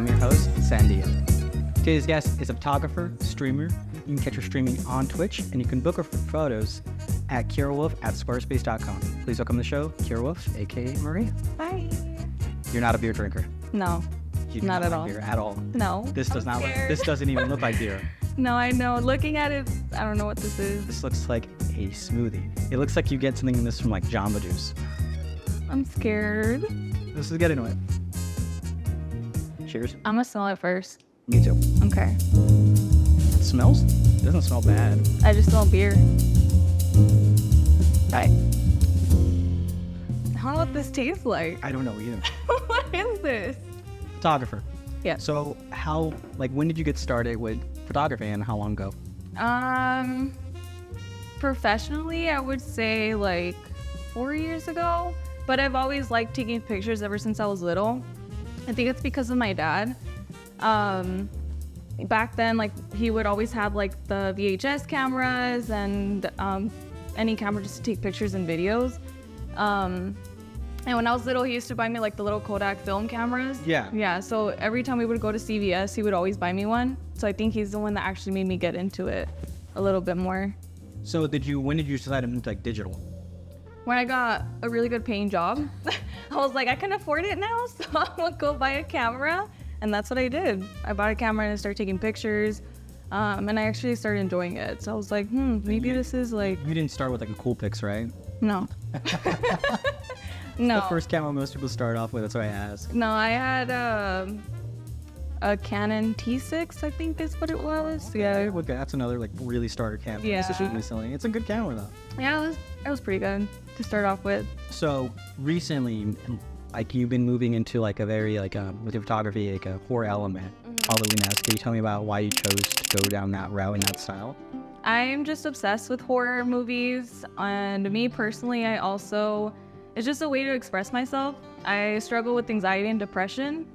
I'm your host, Sandia. Today's guest is a photographer, streamer. You can catch her streaming on Twitch, and you can book her for photos at Kiirowolf at squarespace.com. Please welcome to the show, Kiirowolf, aka Maria. Hi. You're not a beer drinker. No, You do not at like all. Beer at all. No. This does I'm not. scared. This doesn't even look like beer. No, I know. Looking at it, I don't know what this is. This looks like a smoothie. It looks like you get something in this from like Jamba Juice. I'm scared. Let's just get into it. Cheers. I'm gonna smell it first. Me too. Okay. It smells. It doesn't smell bad. I just smell beer. Right. I don't know what this tastes like. I don't know either. What is this? Photographer. Yeah. So when did you get started with photography and how long ago? Professionally, I would say like 4 years ago, but I've always liked taking pictures ever since I was little. I think it's because of my dad. Back then, like, he would always have like the VHS cameras and any camera just to take pictures and videos. And when I was little, he used to buy me like the little Kodak film cameras. Yeah. Yeah, so every time we would go to CVS, he would always buy me one. So I think he's the one that actually made me get into it a little bit more. So when did you decide to move to like digital? When I got a really good paying job, I was like, I can afford it now, so I'm gonna go buy a camera. And that's what I did. I bought a camera and I started taking pictures. And I actually started enjoying it. So I was like, maybe this is like... You didn't start with like a Coolpix, right? No. No. The first camera most people start off with, that's why I asked. No, I had a Canon T6, I think is what it was. Yeah. Okay, that's another like really starter camera. Yeah. This is recently. It's a good camera though. Yeah, it was pretty good to start off with. So recently, like you've been moving into like a very like with your photography like a horror element, Halloween-esque. Can you tell me about why you chose to go down that route in that style? I'm just obsessed with horror movies, and me personally, it's just a way to express myself. I struggle with anxiety and depression,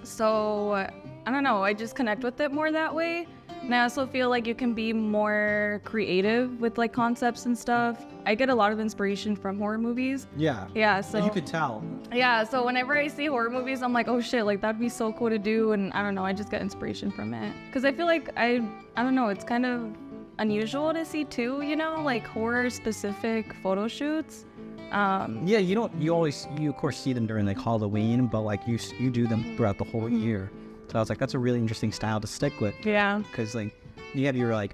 so I don't know, I just connect with it more that way. And I also feel like you can be more creative with like concepts and stuff. I get a lot of inspiration from horror movies. Yeah. Yeah, so you could tell. Yeah, so whenever I see horror movies, I'm like, oh shit, like that'd be so cool to do, and I don't know, I just get inspiration from it. Cause I feel like I don't know, it's kind of unusual to see too, you know, like horror specific photo shoots. Yeah, you of course see them during like Halloween, but like you do them throughout the whole year. So I was like, that's a really interesting style to stick with. Yeah. Because like you have your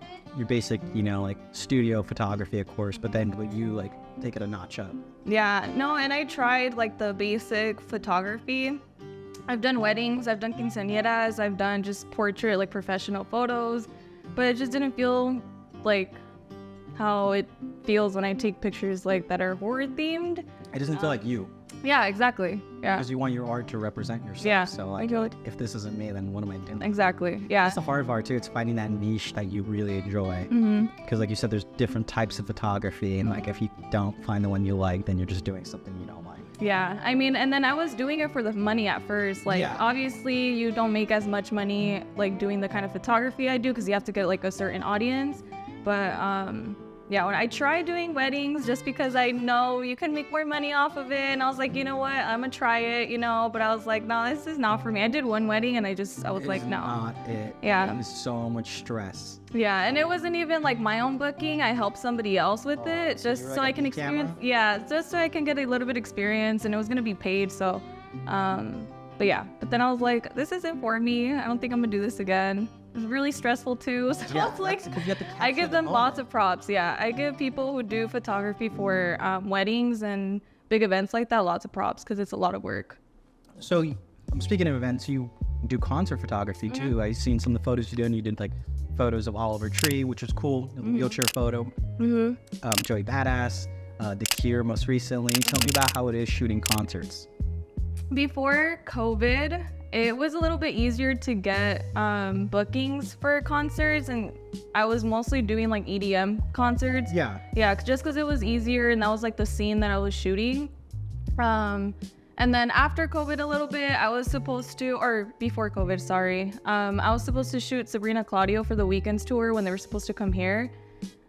basic, you know, like studio photography, of course, but then you like take it a notch up. Yeah, no, and I tried like the basic photography. I've done weddings, I've done quinceañeras, I've done just portrait, like professional photos, but it just didn't feel like how it feels when I take pictures like that are horror themed. It doesn't feel like you. Yeah, exactly. Yeah. Because you want your art to represent yourself. Yeah. So like, if this isn't me, then what am I doing? Exactly. Yeah. That's the hard part too. It's finding that niche that you really enjoy. Because like you said, there's different types of photography, and like if you don't find the one you like, then you're just doing something you don't like. Yeah, I mean, and then I was doing it for the money at first. Like, obviously, you don't make as much money like doing the kind of photography I do because you have to get like a certain audience. But yeah, when I tried doing weddings, just because I know you can make more money off of it, and I was like, you know what, I'm gonna try it, you know. But I was like, no, this is not for me. I did one wedding, and I was like, no. Not it. Yeah. It was so much stress. Yeah, and it wasn't even like my own booking. I helped somebody else with it, just so I can experience. Yeah, just so I can get a little bit experience, and it was gonna be paid. So, but yeah. But then I was like, this isn't for me. I don't think I'm gonna do this again. It was really stressful too. So Yeah, it's like, I give them lots of props. Yeah, I give people who do photography for weddings and big events like that lots of props because it's a lot of work. So, speaking of events, you do concert photography too. I've seen some of the photos you did, and you did like photos of Oliver Tree, which was cool, a wheelchair photo. Joey Badass, the Cure most recently. Tell me about how it is shooting concerts. Before COVID, it was a little bit easier to get bookings for concerts, and I was mostly doing like EDM concerts. Yeah, just because it was easier, and that was like the scene that I was shooting. And then after COVID a little bit, I was supposed to, or before COVID, sorry, I was supposed to shoot Sabrina Claudio for the Weekends tour when they were supposed to come here.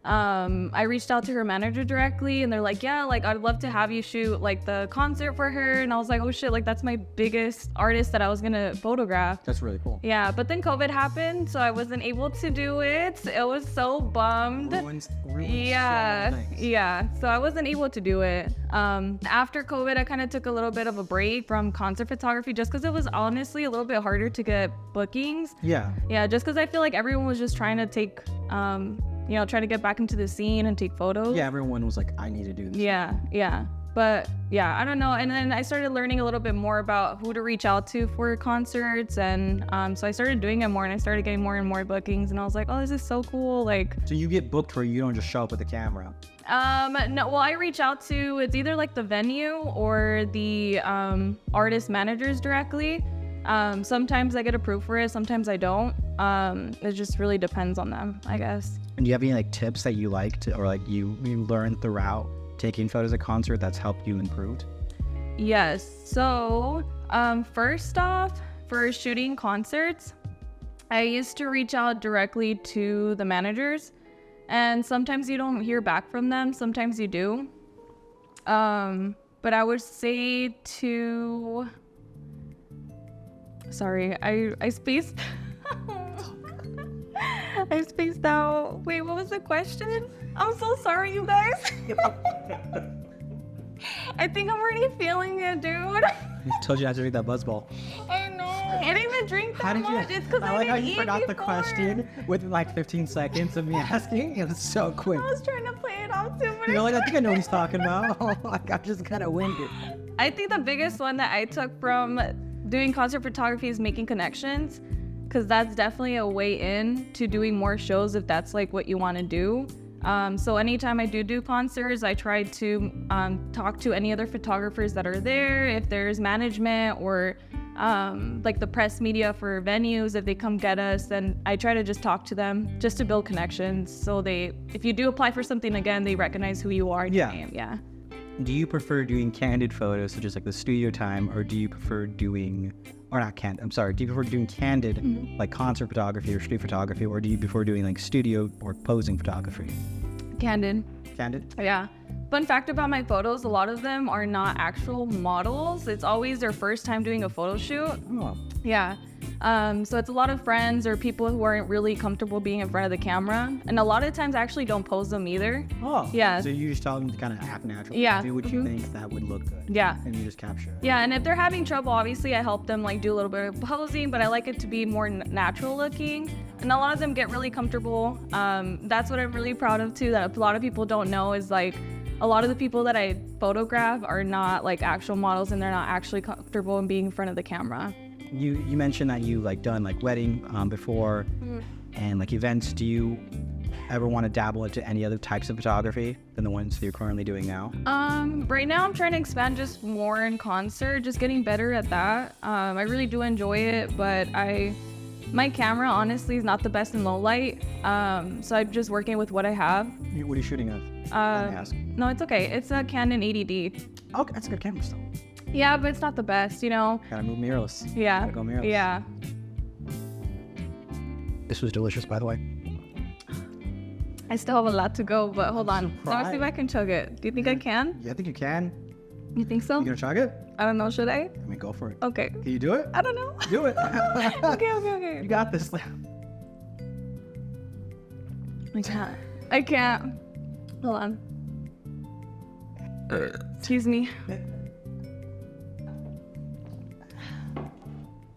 I reached out to her manager directly, and they're like, yeah, like I'd love to have you shoot like the concert for her. And I was like, oh shit, like that's my biggest artist that I was gonna photograph. That's really cool. Yeah, but then COVID happened, so I wasn't able to do it. It was so bummed. Ruins Yeah, so many things. yeah. So I wasn't able to do it. After COVID, I kind of took a little bit of a break from concert photography just because it was honestly a little bit harder to get bookings. Yeah. Yeah, just because I feel like everyone was just trying to take, try to get back into the scene and take photos. Yeah, everyone was like, I need to do this. Yeah. But yeah, I don't know. And then I started learning a little bit more about who to reach out to for concerts. And so I started doing it more, and I started getting more and more bookings. And I was like, oh, this is so cool. Like, So you get booked where you don't just show up with the camera. no, well, I reach out to, it's either like the venue or the artist managers directly. Sometimes I get approved for it, sometimes I don't. It just really depends on them, I guess. And do you have any like tips that you like to, or like you learned throughout taking photos at concert that's helped you improve? Yes. So, first off, for shooting concerts, I used to reach out directly to the managers, and sometimes you don't hear back from them, sometimes you do. But I would say to... Sorry, I spaced... I spaced out. Wait, what was the question? I'm so sorry, you guys. I think I'm already feeling it, dude. I told you not to drink that buzzball. I know. I didn't even drink that How did much. you? It's because I like how you eat forgot the before. question within like 15 seconds of me asking. It was so quick. I was trying to play it off too, but You're like, I think I know what he's talking about. Like, I just kind of winged it. I think the biggest one that I took from doing concert photography is making connections, because that's definitely a way in to doing more shows if that's like what you want to do. So anytime I do concerts, I try to talk to any other photographers that are there. If there's management or like the press media for venues, if they come get us, then I try to just talk to them just to build connections. So if you do apply for something again, they recognize who you are and your name. Yeah. Do you prefer doing candid photos, such as like the studio time, or do you prefer doing, or not candid, I'm sorry, do you prefer doing candid, like concert photography or street photography, or do you prefer doing like studio or posing photography? Candid. Candid? Yeah. Fun fact about my photos, a lot of them are not actual models. It's always their first time doing a photo shoot. Oh. Yeah. So it's a lot of friends or people who aren't really comfortable being in front of the camera. And a lot of times I actually don't pose them either. Oh. Yeah. So you just tell them to kind of act natural. Yeah. Do what you think that would look good. Yeah. And you just capture it. Yeah, and if they're having trouble, obviously I help them like do a little bit of posing, but I like it to be more natural looking. And a lot of them get really comfortable. That's what I'm really proud of too, that a lot of people don't know is like, a lot of the people that I photograph are not like actual models, and they're not actually comfortable in being in front of the camera. You mentioned that you like done like wedding before and like events. Do you ever want to dabble into any other types of photography than the ones that you're currently doing now? Right now I'm trying to expand just more in concert, just getting better at that. I really do enjoy it, but my camera honestly is not the best in low light. So I'm just working with what I have. What are you shooting of? No, it's okay. It's a Canon 80D. Okay, that's a good camera still. Yeah, but it's not the best, you know? Gotta move mirrorless. Yeah. Gotta go mirrorless. Yeah. This was delicious, by the way. I still have a lot to go, but hold on. Let me see if surprised. I can chug it. Do you think I can? Yeah, I think you can. You think so? You gonna chug it? I don't know. Should I? I mean, go for it. Okay. Can you do it? I don't know. Do it. Okay. You got this. I can't. Hold on. Excuse me.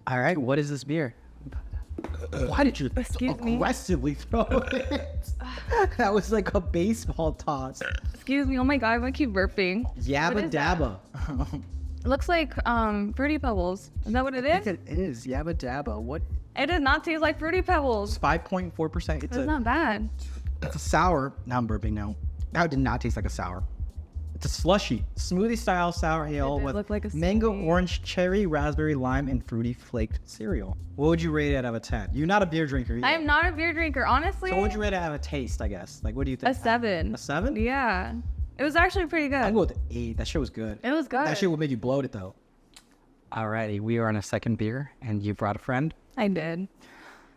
All right, what is this beer? Why did you Excuse me. aggressively throw it? That was like a baseball toss. Excuse me. Oh my god, I'm gonna keep burping. Yabba What is that? dabba. It looks like Fruity Pebbles. Is that what it is? It is Yabba dabba. What? It does not taste like Fruity Pebbles. It's 5.4%. It's That's not bad. It's a sour. Now I'm burping now. That did not taste like a sour. It's a slushy, smoothie style sour ale It did with look like a mango, smoothie. orange, cherry, raspberry, lime, and fruity flaked cereal. What would you rate it out of a 10? You're not a beer drinker either. I am not a beer drinker, honestly. So what would you rate it out of a taste, I guess? Like, what do you think? A 7. A 7? Yeah. It was actually pretty good. I'd go with an 8. That shit was good. It was good. That shit would make you bloat it, though. Alrighty, we are on a second beer, and you brought a friend? I did.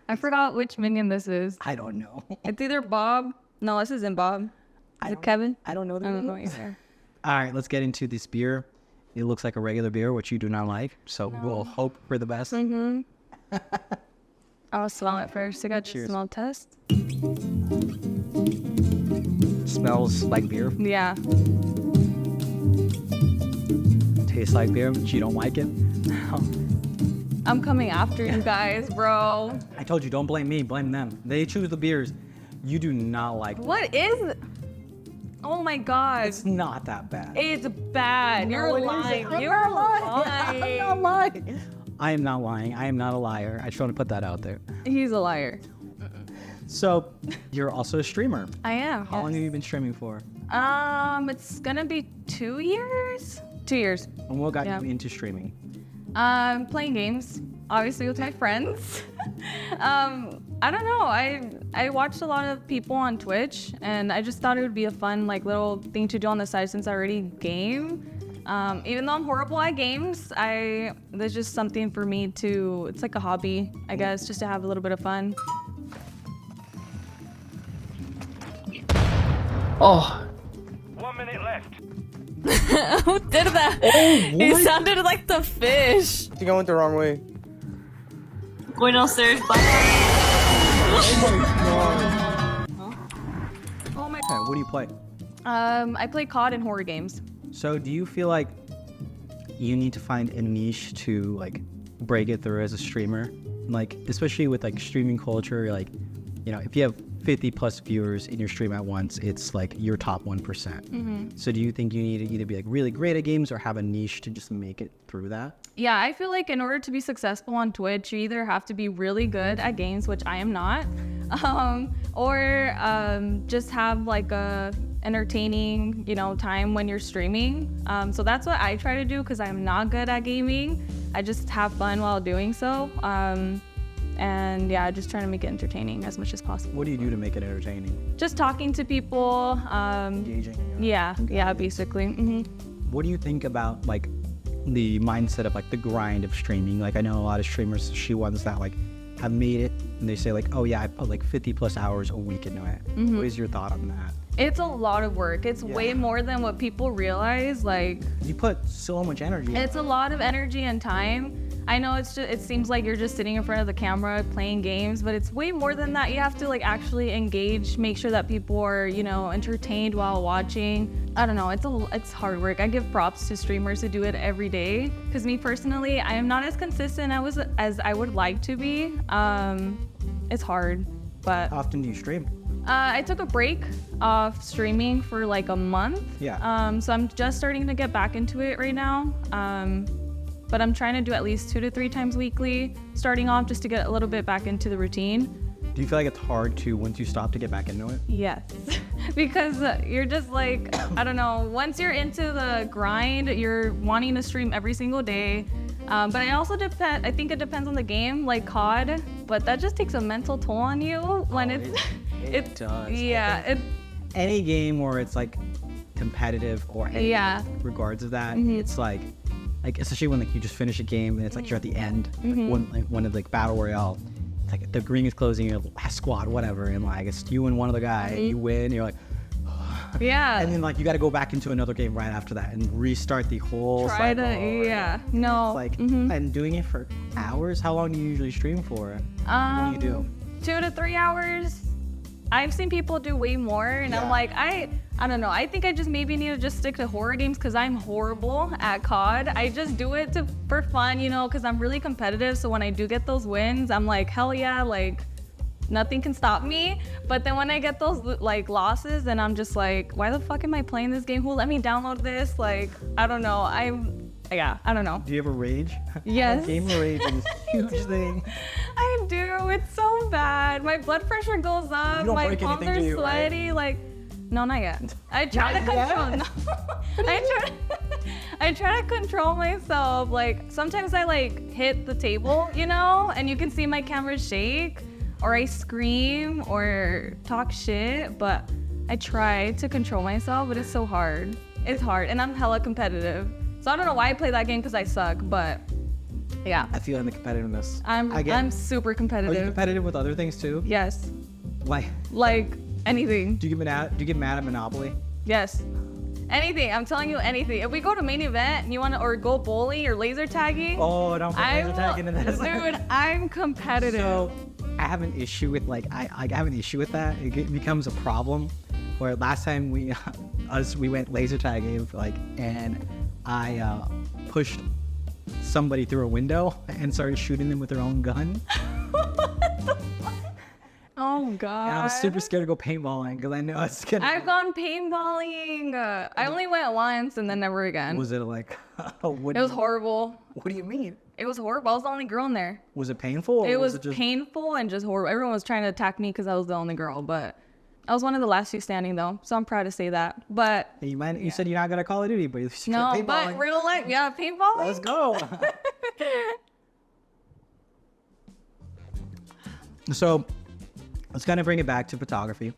I forgot which minion this is. I don't know. It's either Bob No, this isn't Bob. Is it Kevin? I don't know. I don't know either. All right, let's get into this beer. It looks like a regular beer, which you do not like. So we'll hope for the best. Mm-hmm. I'll smell it first. I got the Cheers. smell test. Smells like beer. Yeah. Tastes like beer, but you don't like it. I'm coming after you guys, bro. I told you, don't blame me. Blame them. They choose the beers. You do not like. What is? Oh my God. It's not that bad. It's bad. No, You're it lying. isn't. I'm You're not lying. lying. I'm not lying. I am not lying. I am not a liar. I just want to put that out there. He's a liar. So, you're also a streamer. I am. How long have you been streaming for? It's gonna be 2 years. 2 years. And what got Yeah. you into streaming? Playing games, obviously with my friends. I don't know. I watched a lot of people on Twitch, and I just thought it would be a fun like little thing to do on the side since I already game. Even though I'm horrible at games, there's just something for me to. It's like a hobby, I guess, just to have a little bit of fun. Oh. 1 minute left. Who did that? Oh, It what? sounded like the fish. I think I went the wrong way. Going downstairs. Bye. Oh my. Okay, what do you play? I play COD and horror games. So, do you feel like you need to find a niche to like break it through as a streamer? Like, especially with like streaming culture, like, you know, if you have 50 plus viewers in your stream at once, it's like your top 1%. So do you think you need to either be like really great at games or have a niche to just make it through that? Yeah, I feel like in order to be successful on Twitch, you either have to be really good at games, which I am not, or just have like a entertaining, time when you're streaming. So that's what I try to do because I'm not good at gaming. I just have fun while doing so. And yeah, just trying to make it entertaining as much as possible. What do you do to make it entertaining? Just talking to people. Engaging? Yeah, basically. What do you think about like the mindset of like the grind of streaming? Like I know a lot of streamers, ones that like have made it and they say like, oh yeah, I put like 50 plus hours a week into it. What is your thought on that? It's a lot of work. It's way more than what people realize. Like, You put so much energy. it's a lot of energy and time. I know it seems like you're just sitting in front of the camera playing games, but it's way more than that. You have to like actually engage, make sure that people are, entertained while watching. I don't know, it's hard work. I give props to streamers who do it every day. Cause me personally, I am not as consistent as I would like to be. It's hard, but How often do you stream? I took a break off streaming for like a month. Yeah. So I'm just starting to get back into it right now. But I'm trying to do at least 2 to 3 times weekly, starting off just to get a little bit back into the routine. Do you feel like it's hard to, once you stop, to get back into it? Yes, because you're just like, I don't know, once you're into the grind, you're wanting to stream every single day. But I think it depends on the game, like COD, but that just takes a mental toll on you when It does. Yeah, Any game where it's like competitive or any regards of that, it's like especially when like you just finish a game and it's like you're at the end, one of like battle royale, it's like the green is closing, your last squad, whatever, and like it's you and one other guy, you win, you're like, yeah. and then like you got to go back into another game right after that and restart the whole cycle. No. It's like and doing it for hours. How long do you usually stream for? What do you do? 2 to 3 hours. I've seen people do way more, and I'm like, I don't know. I think I just maybe need to just stick to horror games because I'm horrible at COD. I just do it for fun, because I'm really competitive. So when I do get those wins, I'm like, hell yeah, like nothing can stop me. But then when I get those like losses, then I'm just like, why the fuck am I playing this game? Who let me download this? Like, I don't know. I don't know. Do you ever rage? Yes. Game rage is a huge thing. I do. It's so bad. My blood pressure goes up. You don't My break palms anything, are do you, right? sweaty. Like, no, not yet. I try to Not yet? control. No. I try to control myself. Like sometimes I like hit the table, and you can see my camera shake, or I scream or talk shit. But I try to control myself, but it's so hard. It's hard, and I'm hella competitive. So I don't know why I play that game because I suck, but yeah. I feel in the competitiveness. I'm super Are you competitive. competitive with other things too? Yes. Like Like Anything. Do you get mad at Monopoly? Yes. Anything. I'm telling you anything. If we go to main event and you want to, or go bowling or laser tagging. Oh, don't put laser tag into this. Dude, I'm competitive. So I have an issue with I have an issue with that. It becomes a problem. Where last time we went laser tagging and I pushed somebody through a window and started shooting them with their own gun. Oh God. And I was super scared to go paintballing because I know it's gonna. I've gone paintballing. I only went once and then never again. Was it like? It was horrible. What do you mean? It was horrible. I was the only girl in there. Was it painful? Or It was just... painful and just horrible. Everyone was trying to attack me because I was the only girl, but I was one of the last two standing though, so I'm proud to say that. But You said you're not gonna Call of Duty, but you no, paintballing. but real life, yeah, paintballing. Let's go. So let's kind of bring it back to photography.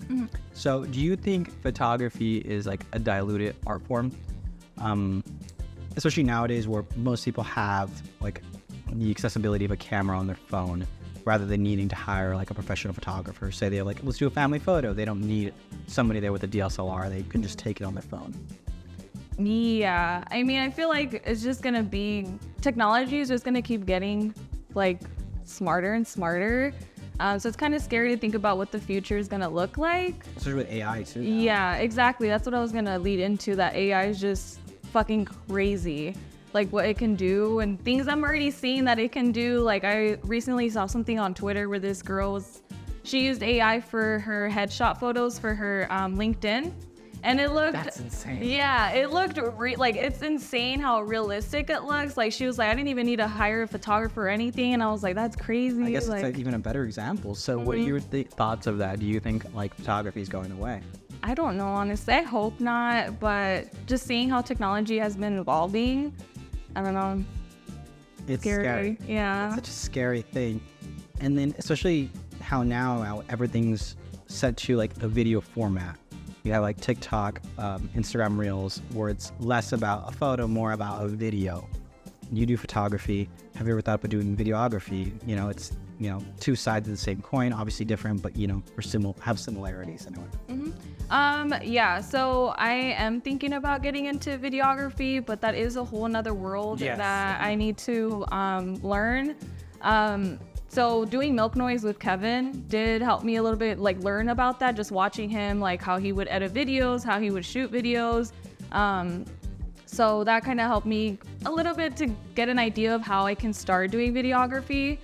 So do you think photography is like a diluted art form? Especially nowadays where most people have like the accessibility of a camera on their phone rather than needing to hire like a professional photographer. Say they're like, let's do a family photo. They don't need somebody there with a DSLR. They can just take it on their phone. Yeah, I mean, I feel like it's just gonna be, technology is just gonna keep getting like smarter and smarter. So it's kind of scary to think about what the future is gonna look like. Especially with AI too. Yeah, exactly. That's what I was gonna lead into, that AI is just fucking crazy. Like what it can do and things I'm already seeing that it can do. Like I recently saw something on Twitter where this girl she used AI for her headshot photos for her LinkedIn. And it looked, That's insane. Yeah, it looked like it's insane how realistic it looks. Like she was like, I didn't even need to hire a photographer or anything. And I was like, that's crazy. I guess like, it's like even a better example. So what are your thoughts of that? Do you think like photography is going away? I don't know, honestly. I hope not. But just seeing how technology has been evolving, I don't know. It's scary. Yeah. It's such a scary thing. And then especially how now everything's set to like a video format. You have like TikTok, Instagram Reels, where it's less about a photo, more about a video. You do photography. Have you ever thought about doing videography? You know, it's, two sides of the same coin, obviously different, but we're have similarities anyway. Yeah, so I am thinking about getting into videography, but that is a whole nother world that I need to learn. So doing Milk Noise with Kevin did help me a little bit, like learn about that, just watching him, like how he would edit videos, how he would shoot videos. So that kind of helped me a little bit to get an idea of how I can start doing videography.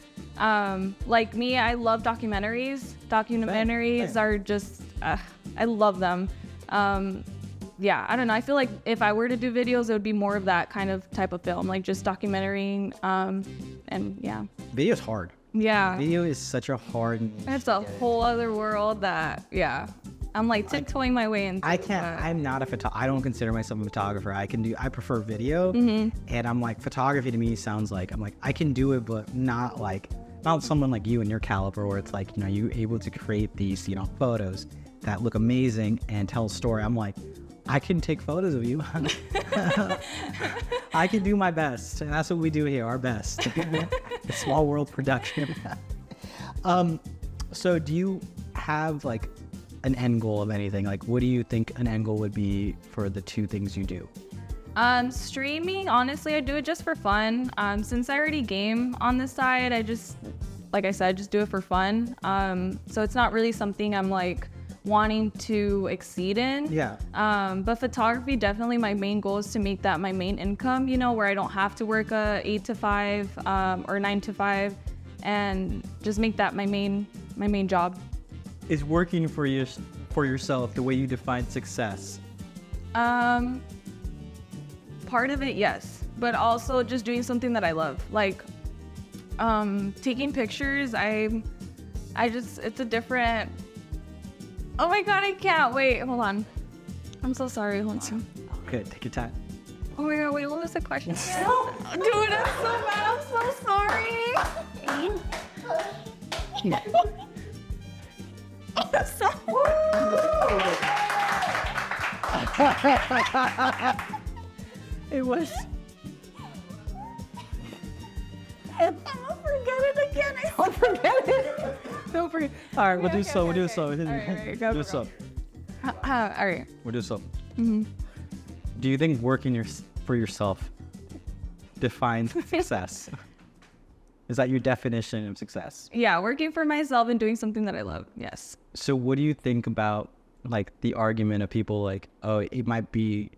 Like me, I love documentaries. Documentaries are just, I love them. Yeah, I don't know. I feel like if I were to do videos, it would be more of that kind of type of film, like just documentary. And yeah. Video's hard. Yeah. Video is such a hard. It's a whole other world that, yeah. I'm like tiptoeing my way into. I'm not a photographer. I don't consider myself a photographer. I prefer video. And I'm like, photography to me sounds like, I can do it, but not someone like you and your caliber where it's like, you're able to create these, photos that look amazing and tell a story. I'm like, I can take photos of you. I can do my best. And that's what we do here, our best. The small world production. So do you have like an end goal of anything? Like, what do you think an end goal would be for the two things you do? Streaming, honestly, I do it just for fun. Since I already game on this side, I just, like I said, just do it for fun. So it's not really something I'm like wanting to exceed in. Yeah. But photography, definitely my main goal is to make that my main income, where I don't have to work a 8 to 5 or 9 to 5 and just make that my main job. Is working for yourself the way you define success? Part of it, yes, but also just doing something that I love, like taking pictures. It's a different. Oh my god, I can't wait. Hold on, I'm so sorry. Hold on. Okay, take your time. Oh my god, wait, what was the question? Dude, I'm so bad. I'm so sorry. It was. I'm gonna forget it again. Don't forget it. so free. All right, we'll do so. We'll do so. All right, go, Do go. so. All right. We'll do so. Do you think working for yourself defines success? Is that your definition of success? Yeah, working for myself and doing something that I love. Yes. So what do you think about like the argument of people like, oh, you might be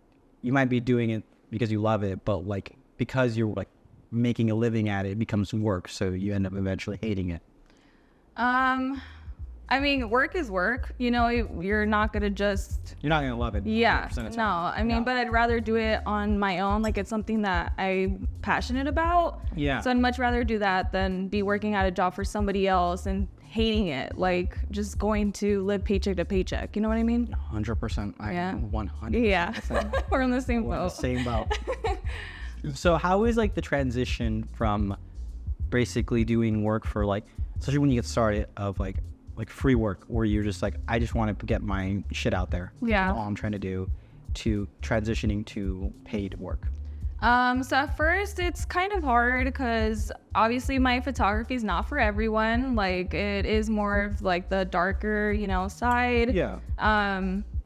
doing it because you love it, but like because you're like making a living at it, it becomes work, so you end up eventually hating it. I mean, work is work. You know, you're not gonna just. You're not gonna love it. Yeah. 100% of the No, time. I mean, No. but I'd rather do it on my own. Like it's something that I'm passionate about. Yeah. So I'd much rather do that than be working at a job for somebody else and hating it. Like just going to live paycheck to paycheck. You know what I mean? 100%. Yeah. 100%. Yeah. We're on the same We're on boat. the same boat. So how is like the transition from basically doing work for like, especially when you get started, of like free work where you're just like, I just want to get my shit out there. Yeah. That's all I'm trying to do, to transitioning to paid work. So at first it's kind of hard because obviously my photography is not for everyone. Like it is more of like the darker, you know, side. Yeah.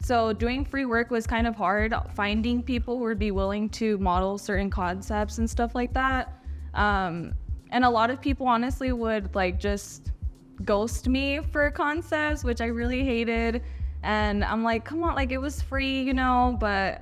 So doing free work was kind of hard, finding people who would be willing to model certain concepts and stuff like that. And a lot of people honestly would like just ghost me for concepts, which I really hated. And I'm like, come on, like it was free, you know, but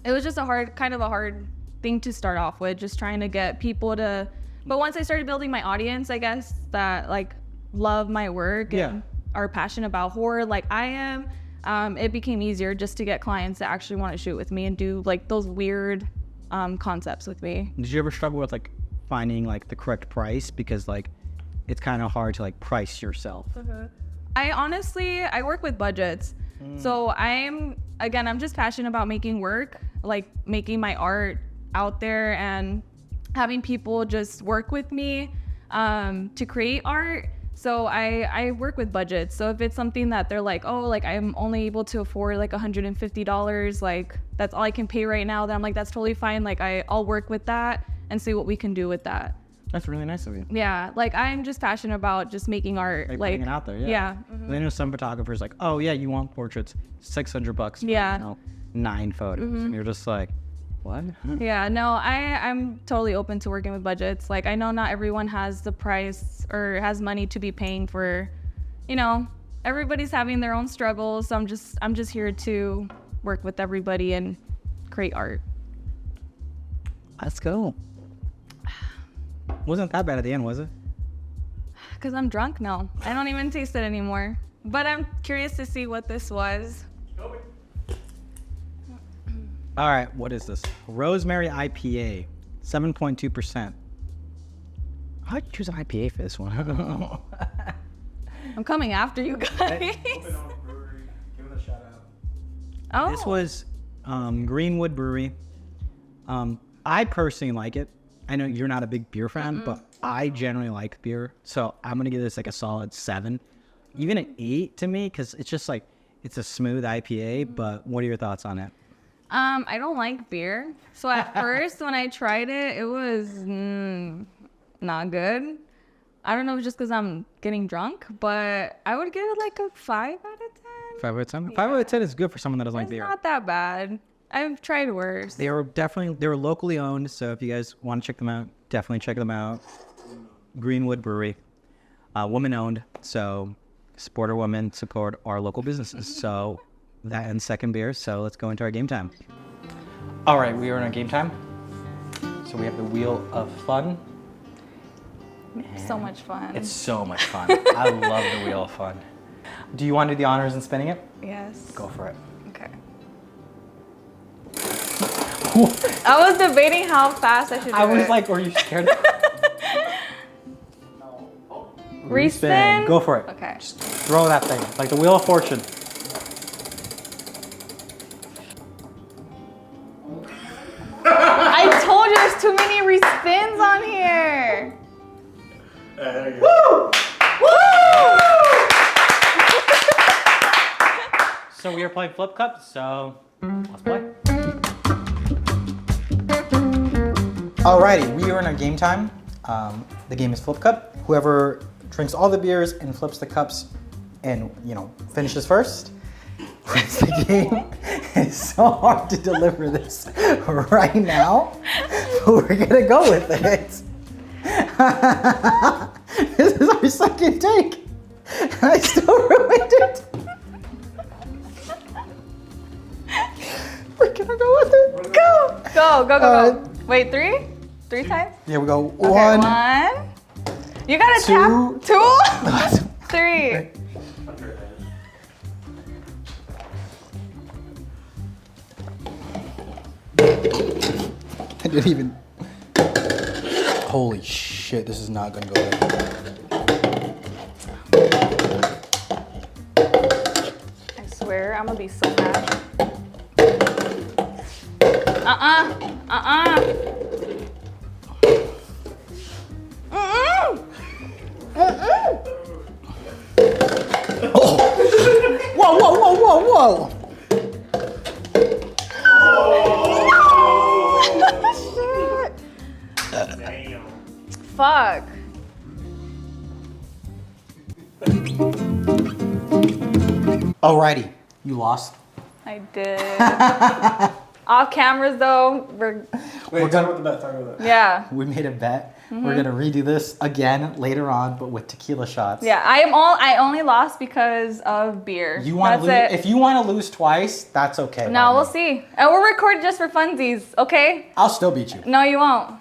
it was just a hard thing to start off with, just trying to get people to, but once I started building my audience, I guess, that like love my work and are passionate about horror like I am, it became easier just to get clients that actually want to shoot with me and do like those weird concepts with me. Did you ever struggle with like finding like the correct price? Because like it's kind of hard to like price yourself. I work with budgets. So I'm just passionate about making work, like making my art out there and having people just work with me to create art. So I work with budgets. So if it's something that they're like, oh, like I'm only able to afford like $150, like that's all I can pay right now, then I'm like, that's totally fine. Like I'll work with that and see what we can do with that. That's really nice of you. Yeah, like I'm just passionate about just making art, Like like putting it out there. Yeah. Yeah. I know some photographers like, oh yeah, you want portraits, $600 for, Yeah. you know, 9 photos. And you're just like, what? Yeah, no, I'm totally open to working with budgets. Like I know not everyone has the price or has money to be paying for, you know, everybody's having their own struggles. So I'm just here to work with everybody and create art. Let's go. Wasn't that bad at the end, was it? Cause I'm drunk now. I don't even taste it anymore. But I'm curious to see what this was. All right, what is this? Rosemary IPA, 7.2%. How'd you choose an IPA for this one? I'm coming after you guys. Oh. This was Greenwood Brewery. I personally like it. I know you're not a big beer fan, but I generally like beer. So I'm going to give this like a solid 7. Even an 8 to me, because it's just like, it's a smooth IPA, but what are your thoughts on it? I don't like beer. So at first when I tried it, it was not good. I don't know if it's just because I'm getting drunk, but I would give it like a 5 out of 10. 5 out of 10? 5 out of 10 is good for someone that doesn't like It's beer. not that bad. I've tried worse. They were locally owned, so if you guys want to check them out, definitely check them out. Greenwood Brewery, woman owned, so support our women, support our local businesses. So that ends second beer, so let's go into our game time. All right, we are in our game time. So we have the Wheel of Fun. So much fun. It's so much fun. I love the Wheel of Fun. Do you want to do the honors in spinning it? Yes. Go for it. Okay. I was debating how fast I should do I was it. like, were you scared? Respin? Go for it. Okay. Just throw that thing, like the Wheel of Fortune. I told you there's too many respins on here. Woo! So we are playing Flip Cup, so let's play. Alrighty, we are in our game time. The game is Flip Cup. Whoever drinks all the beers and flips the cups and, finishes first wins the game. It's so hard to deliver this right now, but we're gonna go with it. This is our second take, and I still ruined it. We're gonna go with it. Go! Go. Wait, three? 3 times? Here we go. Okay, 1. 1. You gotta 2. tap. 2? 3. I didn't even. Holy shit, this is not gonna go well. I swear, I'm gonna be so mad. Whoa! Shit. Fuck. Alrighty, you lost. I did. Off cameras though, We're gonna. Talk about the bet. yeah. We made a bet. We're gonna redo this again later on, but with tequila shots. Yeah, I only lost because of beer. You want to lose? That's it. If you want to lose twice, that's okay. No, we'll see. And we're recording just for funsies, okay? I'll still beat you. No, you won't.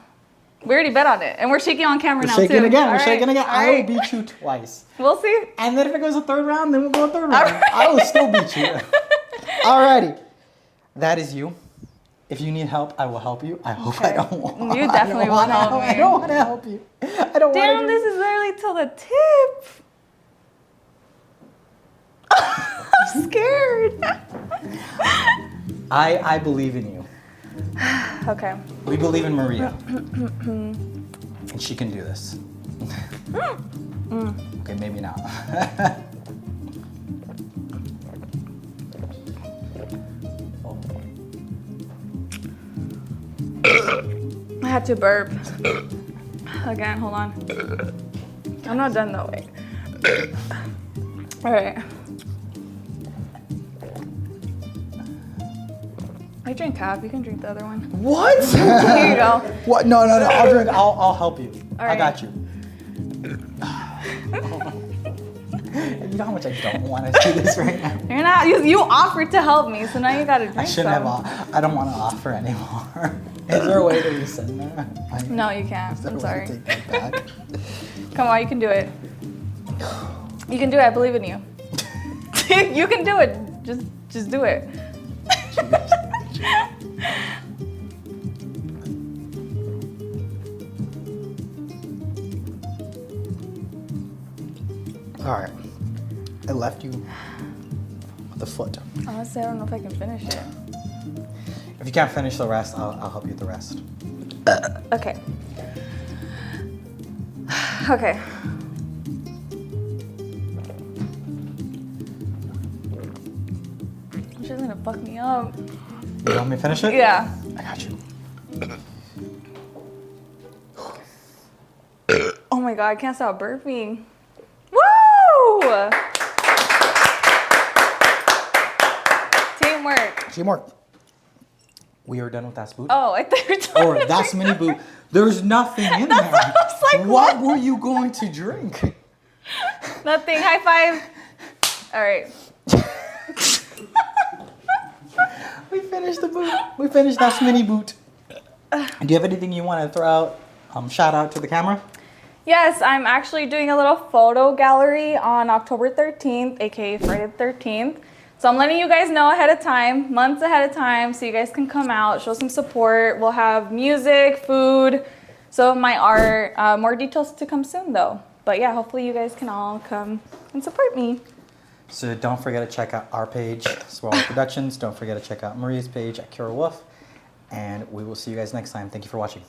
We already bet on it, and we're shaking on camera We're now shaking too. again. All We're right, shaking again. all I will right. beat you twice. We'll see. And then if it goes a third round, then we'll go a third round. right. I will still beat you. Alrighty. That is you. If you need help, I will help you. I hope I Okay. don't want. You definitely will help me. I don't want to help you. I don't want Damn, to. this is literally till the tip. I'm scared. I believe in you. Okay. We believe in Maria. And she can do this. Okay, maybe not. I had to burp. Again, hold on. I'm not done though, wait. All right. I drink half, you can drink the other one. What? Here you go. What? No. I'll drink. I'll help you. All I right. got you. You know how much I don't want to do this right now. You're not, you offered to help me, so now you gotta drink I shouldn't some. have. I don't want to offer anymore. Is there a way to resend that? No, you can't. Is there I'm a way sorry. to take that back? Come on, you can do it. You can do it, I believe in you. You can do it. Just do it. All right. I left you with a foot. Honestly, I don't know if I can finish it. If you can't finish the rest, I'll help you with the rest. Okay. Okay. She's gonna fuck me up. You want me to finish it? Yeah. I got you. Oh my god, I can't stop burping. Woo! Teamwork. Teamwork. We are done with that spoon. Oh, I thought you were talking Or that's mini boo. There's nothing in there. what I was like, what were you going to drink? Nothing. High five. All right. We finished the boot. We finished that mini boot. Do you have anything you want to throw out? Shout out to the camera. Yes, I'm actually doing a little photo gallery on October 13th, aka Friday the 13th. So I'm letting you guys know ahead of time, months ahead of time, so you guys can come out, show some support. We'll have music, food, some of my art. More details to come soon though. But yeah, hopefully you guys can all come and support me. So don't forget to check out our page, Swirl Productions. Don't forget to check out Maria's page at Kiirowolf. And we will see you guys next time. Thank you for watching.